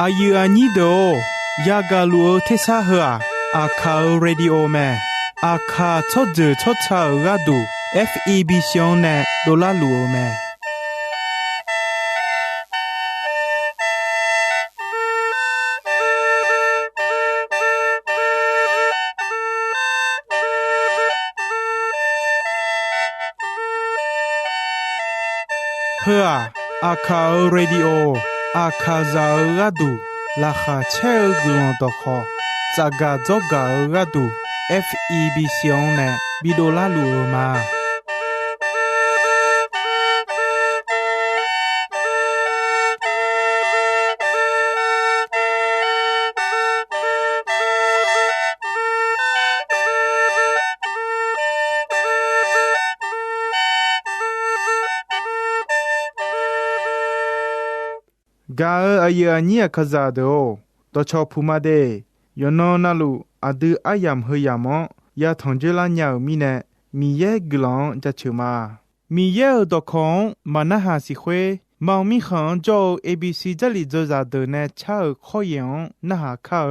อายุอันนี้โดยากาลูเทสาเหออาคาเรดิโอแมอาคาชดเจชดชาระดู FEB ชงเนโดลาลูแมเพื่ออาคาเรดิโออาคาซาระดูลาคาเชลกลอนตอคอจากาจอการะดู FEB ชงเนบิโดลาลูมากาอายุอันนี้ขจาโดตัวชอบพูมาเดยอนอนาลูอดืออายามเฮียมอยาทองเจลาญามีเนมีเยกลองจะเชมามีเยอดของมานะหาสิเควมองมีขังโจ ABC จะลิจจาเดเนชาข้อยงนะหาคา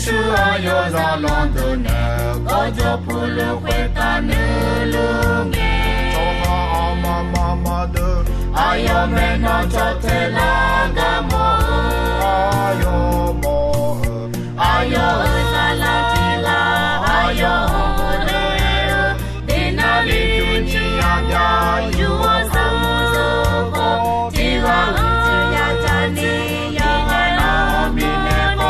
ชูอายอซาลอนโดเนก็จะพูดเวตาเนลุงเงโตฮาอามามามาเดอายอเมนอจเทลากามออายอมออายอซาลาทิลาอายอเรเดนาลิตุจิยาญายูอซัมโซโกทิลาจิยาจานียาฮานามิเนโก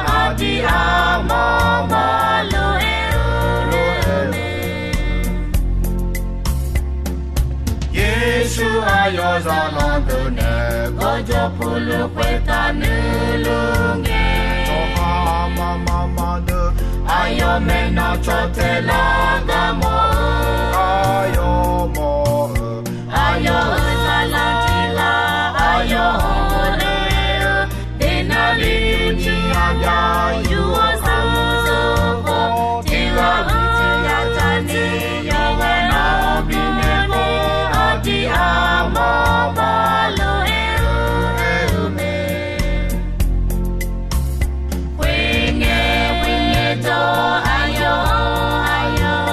อาดิอามามาโลเอโลเอเยซูอายอซาลอนโดเนก็จะพูดเวตาเนลุงเงโตฮามามามาเดอายอเมนอจเทลากามออายอมออายอซาลาทิลาอายอเรเดนาลิตุจิยาญายูอซัมโซโกทิลาจิยาจานียาฮานาบิเนโกอาดิอามามาโลเอเมเวเงโตอายออายอ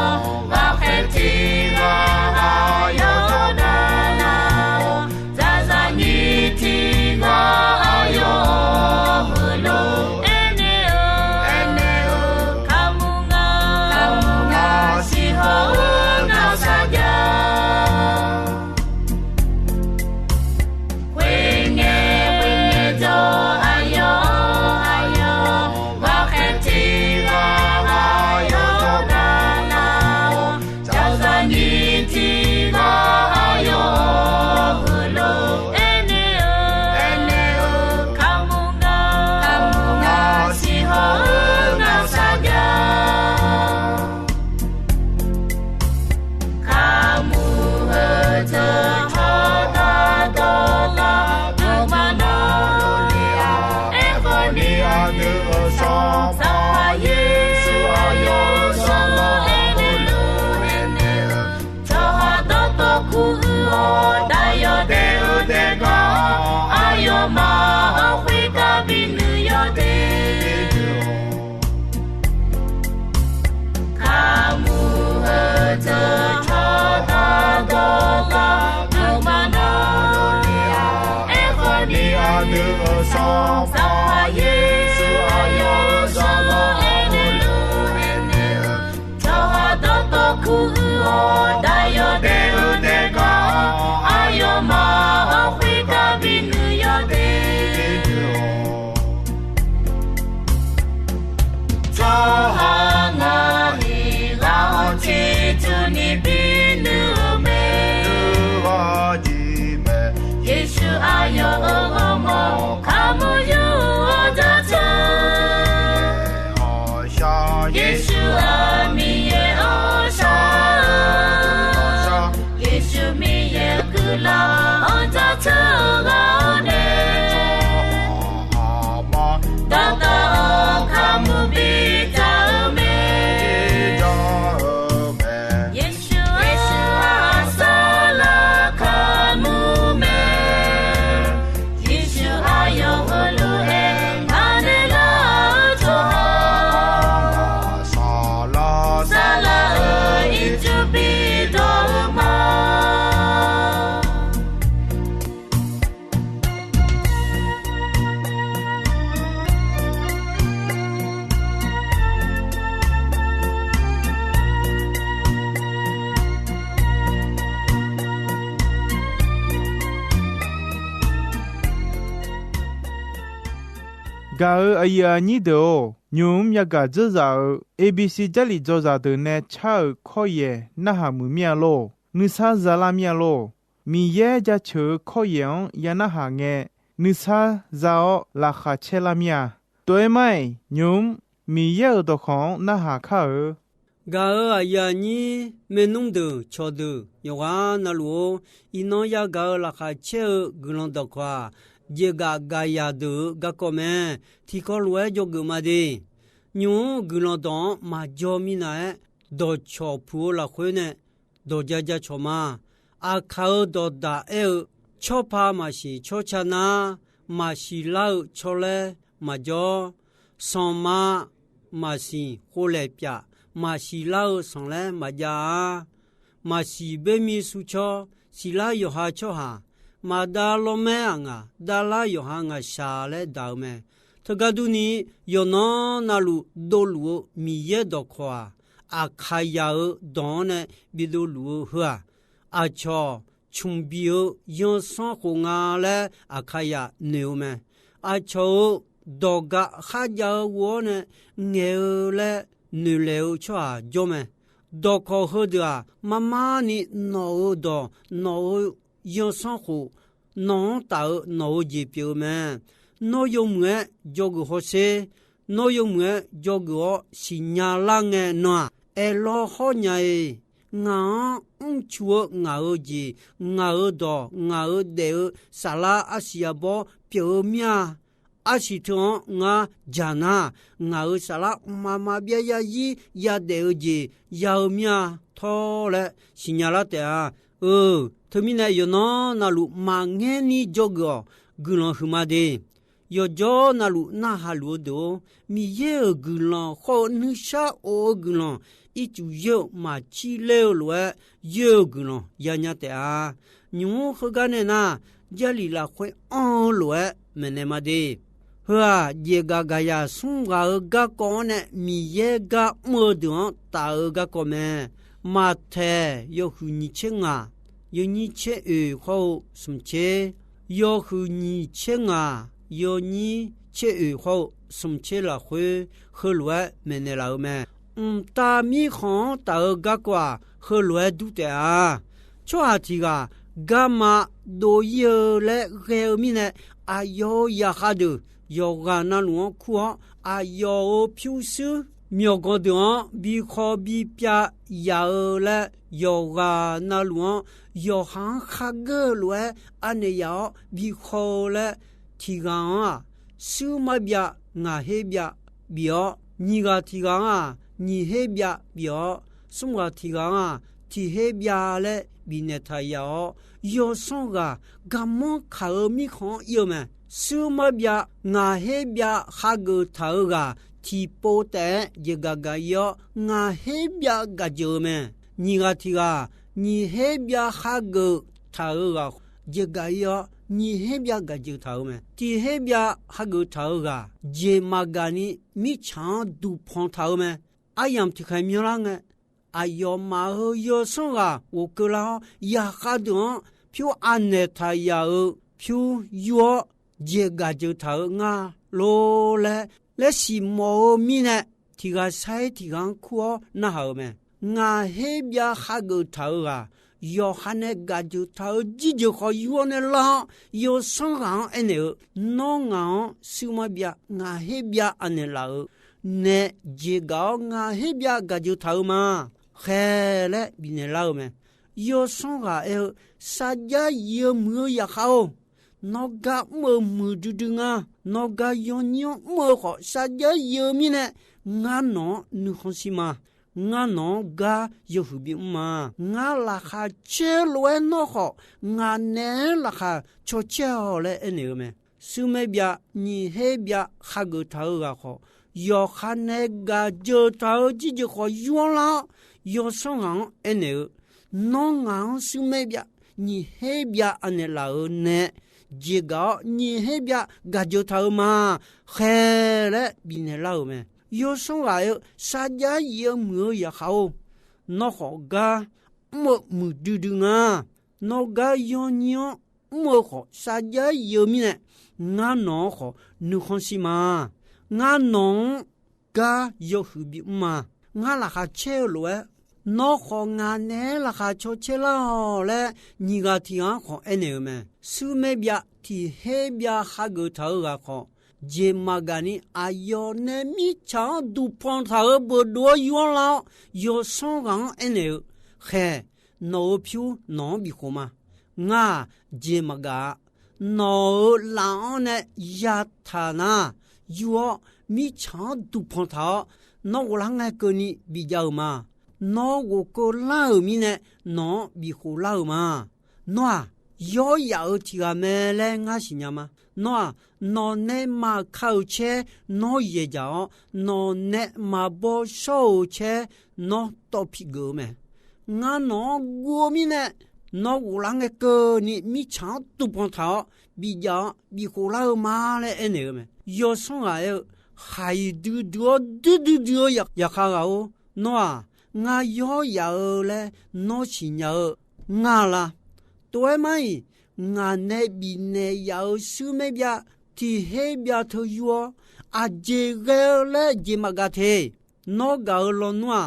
gao aya ni do nyum yaga zao abc jali zoza de ne cha khoye na ha mu mya lo nusa zala mya lo mi ye ja chu khoye yana ha nge nusa zao la kha chela mya toy mai nyum mi ye do khong na ha kha gao aya ni menung de chodu yoga na lu ino ya gao la kha che glon do kwa jega gaya de ga kome thi ko lwe jo gu ma de nyu glon don ma jo mi na do cho pu la khwe ne do ja ja cho ma a kha do da e cho pa ma shi cho cha na ma shi la cho le ma jo son ma si ho le pya ma shi la son le ma ja ma si be mi su cho si la yo ha cho ha ma da lo me anga da la yo ha nga sha le da me to ga du ni yo no na lu do lu mi ye do kwa a kha ya do ne bi do lu hua a cho chung bi yo son ko nga le a kha ya ne me a cho do ga kha ya wo ne nge le nu le cho jo me do ko ho da mama ni no do no yo son ko non ta no ji piu me no yo mwe jo gu ho se no yo mwe jo gu si nya la nge no e lo ho nya e nga chuo nga ji nga do nga de sala asia bo piu mya asi thon nga jana nga sala mama bia ya yi ya de ji ya mya tho le si nya la te a termina yo no na lu ma nge ni jogo gulon huma de yo jo na lu na ha lu do mi ye gulon ho nu sha o gulon i chu yo ma chi le lo ye gulon ya nya te a nyu ho ga ne na jali la khwe on lo me ne ma de ha ye ga ya sun ga ko ne mi ye ga mo do ta ga ko me ma the yo hu ni chenga yo ni che ho sum che yo hu ni chenga yo ni che ho sum che la hu he lwa me ne la me ta mi khon ta ga kwa he lwa du te a cho a ti ga ga ma do ye le ge mi ne a yo ya ha de yo ga na lu ku a yo pyu su myo go de bi kho bi pya ya le yo ga na lu yo han kha ge lu ane ya bi kho le ti ga a su ma bya nga he bya bio ni ga ti ga a ni he bya bio sum ga ti ga a ti he bya le bi ne tha ya yo so ga ga mo kha mi kho yo me su ma bya nga he bya kha ge tha ga ti po te je ga ga yo nga he bya ga jo me ni ga ti ga ni he bya kha ge tha ga je ga yo ni he bya ga jo tha me ti he bya kha ge tha ga je ma ga ni mi cha du phon tha me ayam ti khai mi la nge ayo ma ho yo so ga wo ke la ya kha do pyu an ne tha ya pyu yo je ga jo tha nga lo le si mo mi ne ti ga sai ti gang khu na ha me nga he bya kha ge tha ga yo hane ga ju tha ji ju kho yo ne la yo song ga ene no nga su ma bya nga he bya ane la ne je ga nga he bya ga ju tha ma khe le bi ne la me yo song ga e sa ja ye mu ya khao no ga mo mu du du nga no ga yo nyo mo kho sa ja ye mi ne nga no nu khon si ma nga no ga yo hu bi ma nga la kha che lo no kho nga ne la kha cho che ho le ene me su me bya ni he bya kha ge tha ga kho yo kha ne ga jo tha ji ji kho yo la yo so nga ene no nga su me bya ni he bya ane la ne je ga ni he bya ga jo tha ma khe le bi ne la me yo so ga sa ja ye mu ya khao no ho ga mo mu du du nga no ga yo nyo 莫好啥家有米呢？俺农好你看什么？俺农家有何必嘛？俺那还吃了，那好俺呢那还吃了嘞，你个听好哎那个么？苏梅边提黑边还个头个好。je magani ayo ne mi cha du pon tha bo do yon la yo song gang ene he no pyu no bi ko ma nga je maga no la ne ya tha na yo mi cha du pon tha no la nga ko ni bi ja ma no wo ko la mi ne no bi ko la ma no yo ya ti ga me le nga si nya ma no ne ma khao che no ye ja no ne ma bo shou che no to pi go me nga no go mi ne no wu lang ge ko ni mi cha tu pon tha bi ja bi ko la ma le ene me yo song a yo hai du ya kha ga o no nga yo ya le no chi nya nga la toi mai nga ne bi ne ya su me bia ti he bia tho yo a je ge le je ma ga the no ga lo noa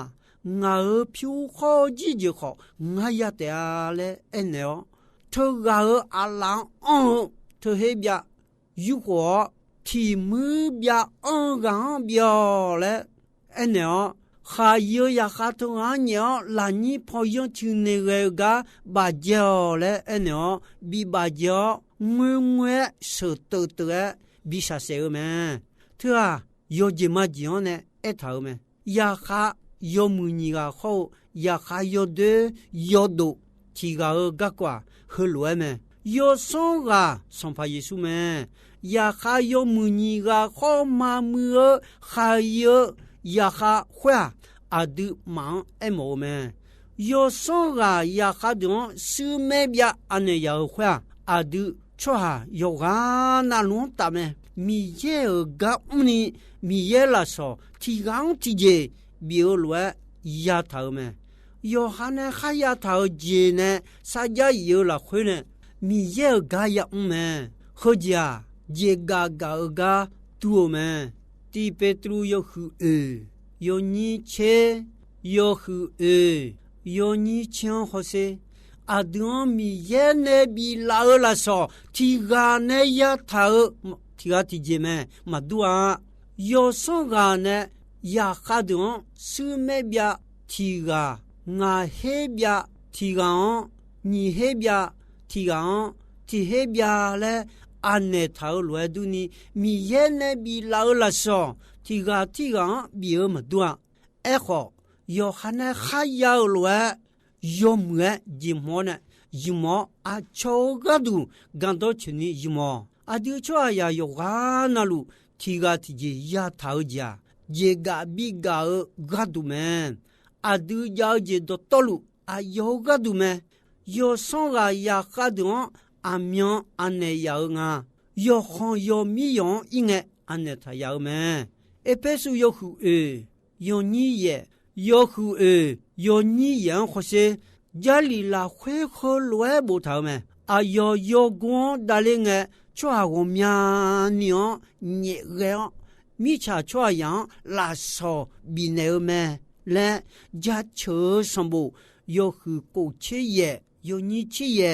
nga pyu kho ji ji kho nga ya te a le ene o tho ga a la on tho he bia yu ko ti mu bia on ga bia le ene o kha yo ya kha to nga nyo la ni pho yo chu ne ga ba jo le ene o bi ba jo ngwe so to bi sa se me thua yo je ma ji on ne e tha me ya kha yo mu ni ga kho ya kha yo de yo do ti ga ga kwa he lo me yo so ga son pa yesu me ya kha yo mu ni ga kho ma mu kha yo ya kha khwa adu ma e mo me yo so ga ya kha don su me bia ane ya khwa adu chwa yo ga na lu ta me mi ye ga ni mi ye la so ti gang ti je bi lo ya ta me yo ha ne kha ya ta je ne sa ja yo la khwe ne mi ye ga ya me ho ja je ga tu me ti petru yo hu yo ni che yo hu yo ni chen ho se adon mi ye ne bi la so ti ga ne ya ta ti ga ti je me ma dua yo so ga ne ya kha don su me bia ti ga nga he bia ti ga ni he bia ti ga ti he bia le ane ta lo du ni mi ye ne bi la so ti ga bi ma dua e kho yo khana kha ya lo yo mwe ji mo na ji mo a cho ga du gan do chni ji mo a du cho ya yo ga na lu ti ga ti ji ya ta ja je ga bi ga du men a du ya je do to lu a yo ga du me yo son ga ya ga du a myon ane ya nga yo khon yo mi yon inge ane ta ya me e pe su yo hu yo ni ye yo hu yo ni yan ho se ja li la khwe kho lwe bo ta me a yo gon da le nge chwa go mya ni o ni ge mi cha chwa yang la so bi ne me le ja che som bo yo hu ko che ye yo ni che ye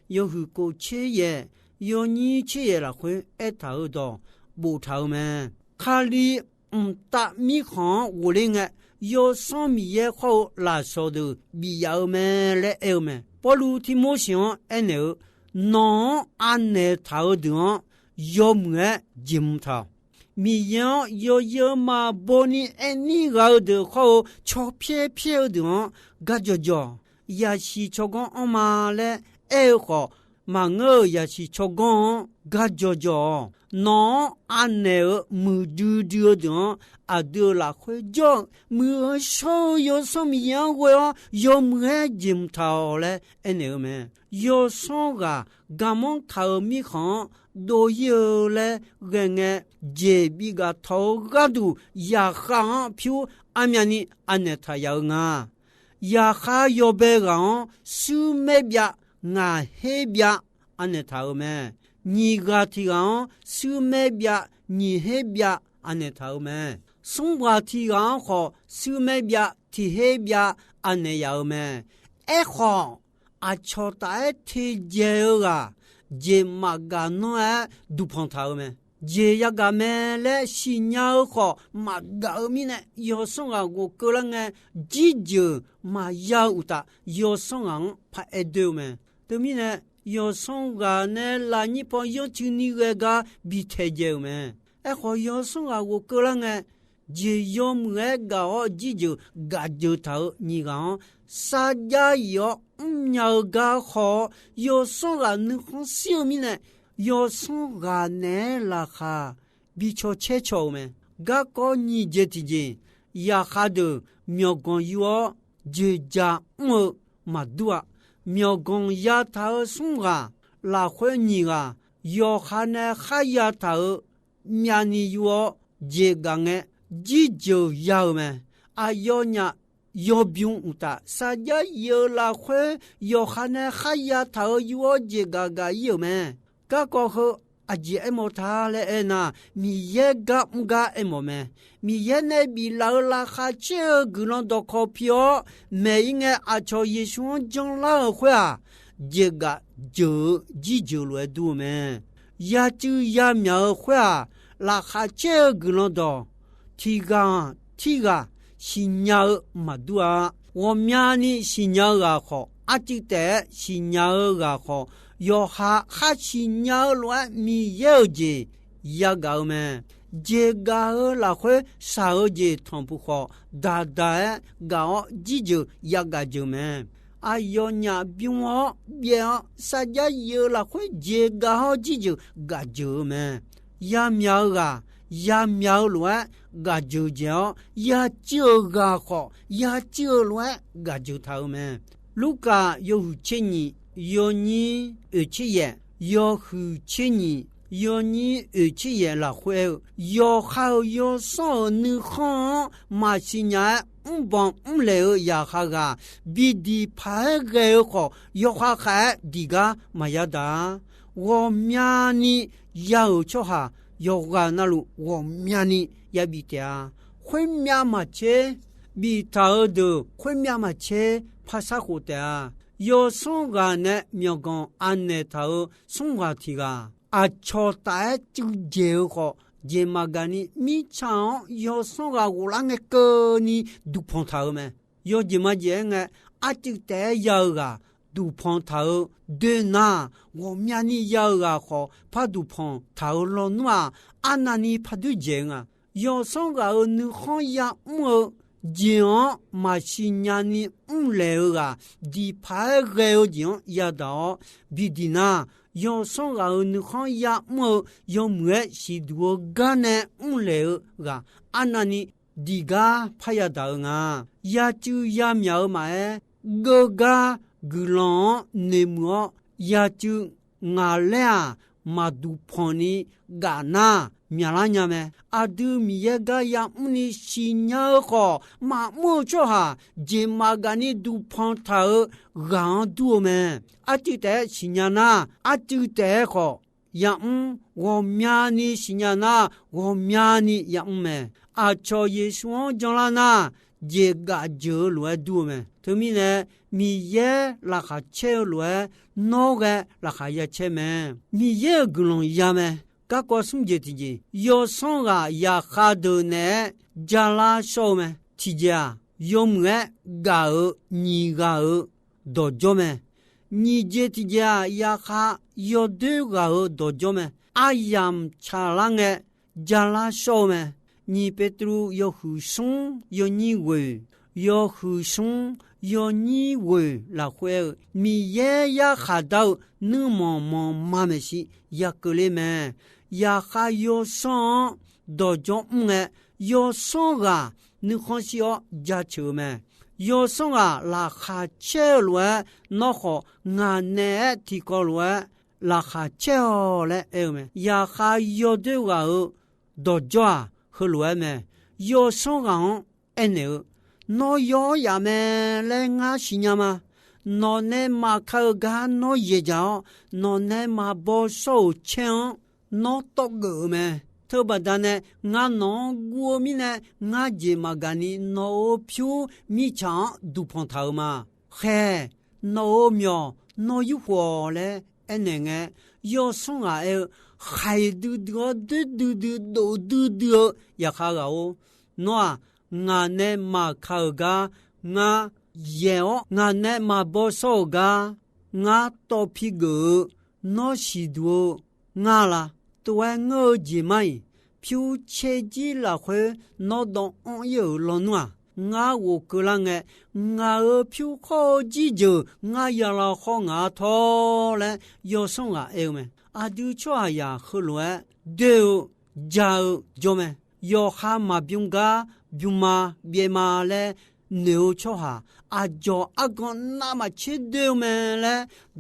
yo hu ko che ye yo ni che ye la khwe e ta do bo ta me kha li ta mi khan wo le nge yo son mi ye kho la so de bi ya me le e me po lu ti mo xian ene non ane ta de yo mwe jim ta mi yan yo ma boni eni ga de kho cho pie de ga jo ya shi cho gon o ma le e kho ma ngo ya shi cho gon ga jo non ane mu du de a de la khwe jo mu sho yo so mi yang we yo mwe jim ta le ene me yo so ga gamon ta mi khan do yo le genge je bi ga tho ga du ya kha pyu amyani ane ta ya nga ya kha yo be ga su me bia nga he bia 安尼头咩？你个提讲手咩别，你黑别安尼头咩？松瓜提讲好手咩别，提黑别安尼有咩？一行啊，错大提节个，节嘛个孬都碰头咩？节一个咩嘞？新娘好嘛个咪呢？有送啊，我个人个记住嘛要的，有送啊拍一对咩？对咪呢？有送个呢，那你朋友就你个比太久咩？哎，好有送啊，我个人个。节有么个哦，记住个就头你讲，啥家有要个好，有送个你好小米呢，有送个呢啦哈，比较切巧咩？个你这提件，也哈的苗讲有就家么嘛多，苗讲也头送个，拉回你个，有哈呢哈也头，面你有这个呢。记住要咩？啊要呢要病的，啥家有啦会有可能还要头有这个有咩？个过后啊这么他嘞那，米也个唔个么咩？米也呢比老啦哈这个人都可票，没应该啊朝耶稣将老会啊，这个就记住了多咩？也就也苗会啊，啦哈这个人都。提个新娘嘛多啊，我明年新娘个好，阿弟的新娘个好，要哈新娘乱米有节也搞咩？这个那会少节同不好，大大搞记住也搞就咩？哎呦呀，别我别啥家有那会这个好记住搞就咩？也苗个。也苗乱个就叫也就个好也就乱个就头咩？如果有钱人有你200有后钱人有你200了会有好有少你好马西年帮来也哈个比地拍个好有哈还地个嘛呀的我明年要做哈。有个那路我面呢也比的，会面嘛切比他的会面嘛切怕啥活的？有送个呢苗讲安呢头送个提个啊，超大就结好，结嘛个呢米长有送个我那个个呢都碰头没？有结嘛结个啊就得有个。都碰头对那我面你要个好怕都碰头了喏啊那你怕都见啊要上个你好呀么讲嘛是年你来个地拍个讲也到比的那要上个你好呀么要么是多个呢来个啊那你地个怕呀到啊也就也苗嘛个格朗内莫也就俺俩马杜潘尼嘎那米拉伢们阿杜米也个呀你新娘好马莫做哈这马个你杜潘头让多们阿就得新娘那阿就得好呀我面你新娘那我面你呀们阿朝耶稣讲了那这个就来多们对面呢米也拉哈切来那个拉哈也切么米也个龙呀么个个送这提件有送啊呀哈的呢加拉少么提件有么个你个多久么你这提件呀哈有对个多久么阿样查啷个加拉少么你别都有护送有你为有护送有你为la会米也呀哈到那么妈么是呀个嘞么呀哈有上到中有上啊你好是要加球么有上啊la哈切了那好俺呢提高了la哈切了么呀哈有对个到家和了么有上啊no yo ya me le nga sinya ma 诺内马克嘎诺也叫诺内马波手枪诺多个咩？特别的呢，俺诺国民呢，俺姐嘛干的诺票米强都碰头嘛，嘿，诺苗诺一伙嘞，那个要送啊还嘟也卡个哦，喏，俺呢马克个俺也哦，俺呢马波手个俺多皮个诺西多俺啦。ตัวเงอจีไม่ผิวเชจีละเขนอดองอ่อนเยอลนัวงาโวกลังเงาผิวข้อจีเจงายาละข้องาทอและยอส่งอ่ะเอวแม่อะดูชัวยาขลัวเดอจาจอแม่ยอหามาบิงกาบิมาเบียมาและเนวชัวหาอาจออากอนนามาเชเดอแม่และ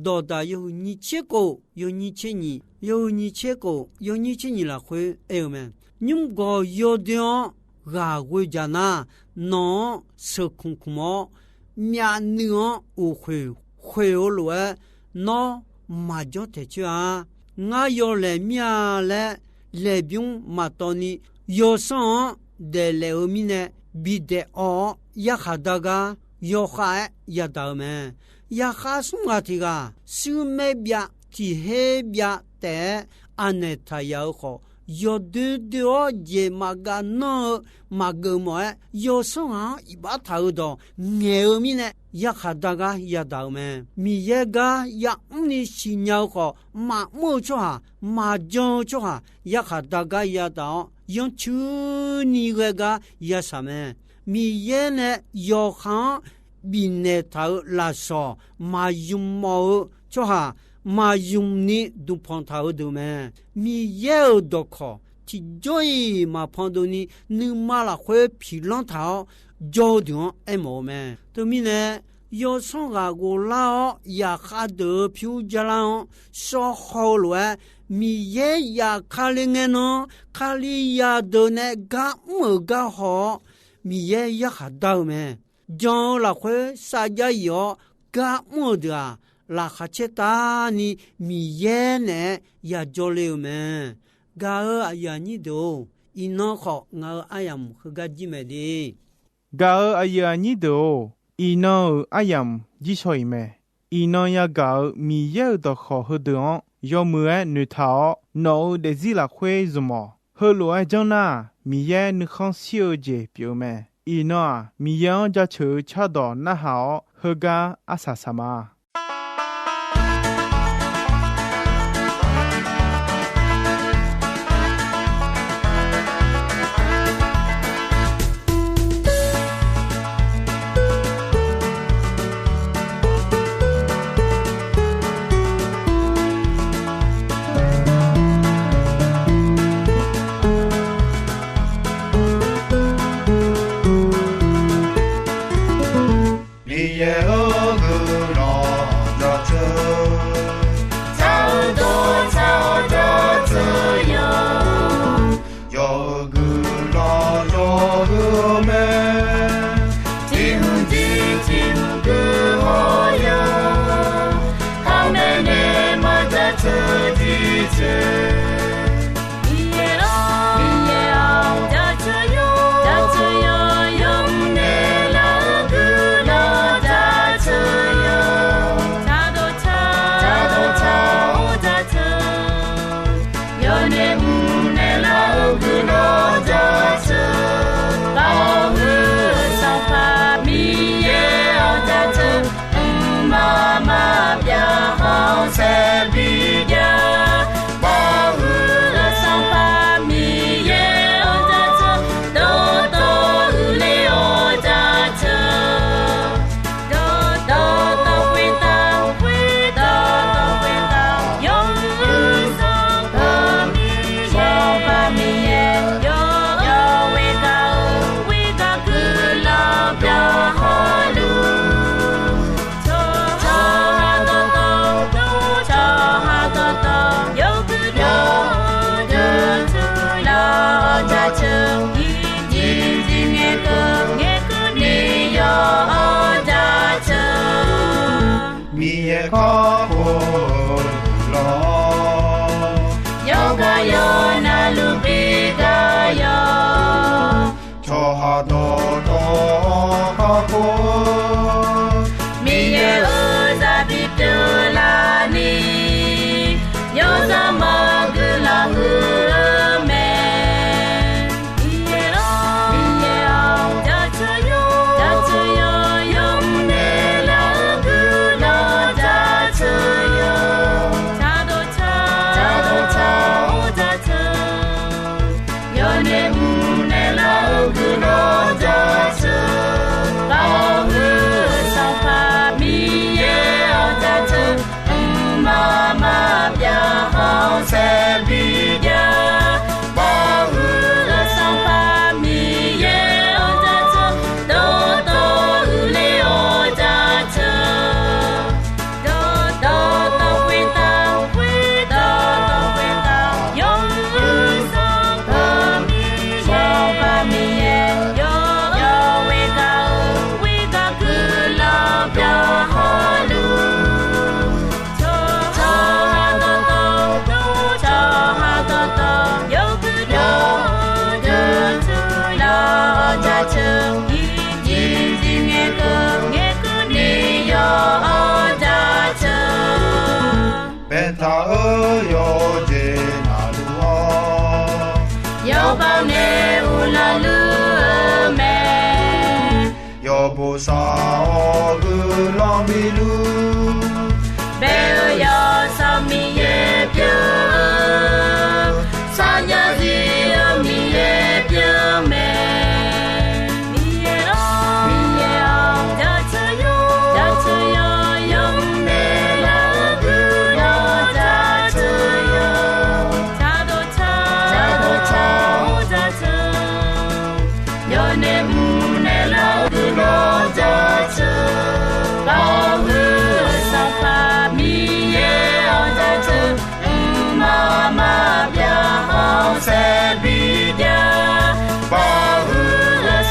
ดอดาโยนิเชโกโยนิเชนี有你切过，有你去你了会，哎呦们，你们个有的啊，回家那能受空空么？面呢我会了，那马叫得去啊，我要来面来病马到你，有上的来后面呢，比的哦，也哈达个，要哈也到没，也哈送啊这个，手没别。ที่เฮเบียแต่อันเนทายาขอยอดเดียวเยมากานเนมากมวยยอสงอีบาทาวดอเงอมีเนยาขาดากายาดาวแมมีเยกายาอุนิชิญาขอมามูชัวมาจอชัวยาขาดากายาดาวยอนชูนีเวกายาสาแมมีเยเนยอขังบินเนทาวลาซอมายุมมอชัวมายุมนี้ดูพอนเท้าดูแม่มีเยอะดอกคอที่จ่อยมาพอนดูนี้นึกมาละคุยผีล้องเท้าจ่อดวงไอ้หมอแม่ตัวมีเนี่ยยอส่งกากูลาอยากขาดผิวจลังสอหอลวยมีเยอะอยากขาลิงเนาะขาลิยาเดินเนี่ยกะมือกะหอมีเยอะอยากขาดดาวแม่จ่อละคุยสายยอกะมือเดียลาคาเชตานี่มีเย่เนยาจอเลวแม่กาอายานี่ดูอีน้องเขางาอายามคือกาจิเมดีกาอายานี่ดูอีน้องอายามจิช่วยแม่อีน้องยากามีเย่ดอกขอฮดองยอมือนึทาโนเดซิลาควซมอฮลัวจังนามีเย่นึขังเสียวเจเปียวแม่อีน้องมีเย่จะเชอชาดอนะหาฮกาอาสาสมา耶和格罗 sao gư lo mi lu bèo yo sao mi ye piu sa ya di mi ye piu me mi ye o da chu yo yong ne la gu no da chu yo cha do cha mu da chu yo ne mu ne la gu no da chu ba hu sa pa mi ye o da chu ma ma bia ho se bi dia ba hu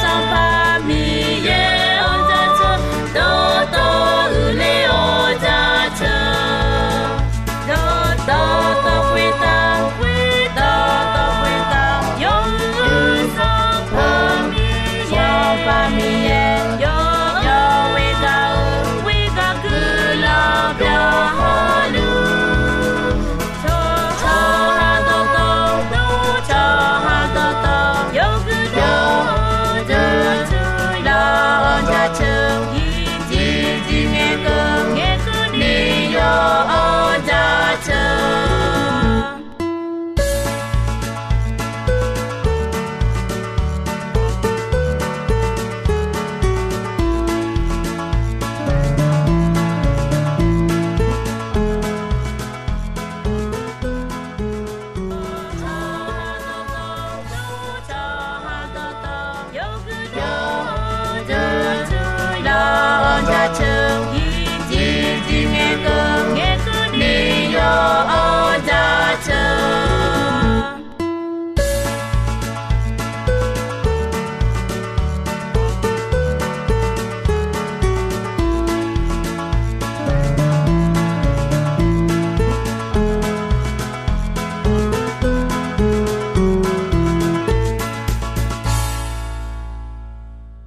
sa pa mi ye o da chu do do le o da chu do do do wi da yo sa pa mi ye yo wi ga gu la bia ho lu cho ha do yo gu do la da chu ji nghe cứ ni yo da chu la da chu ji nghe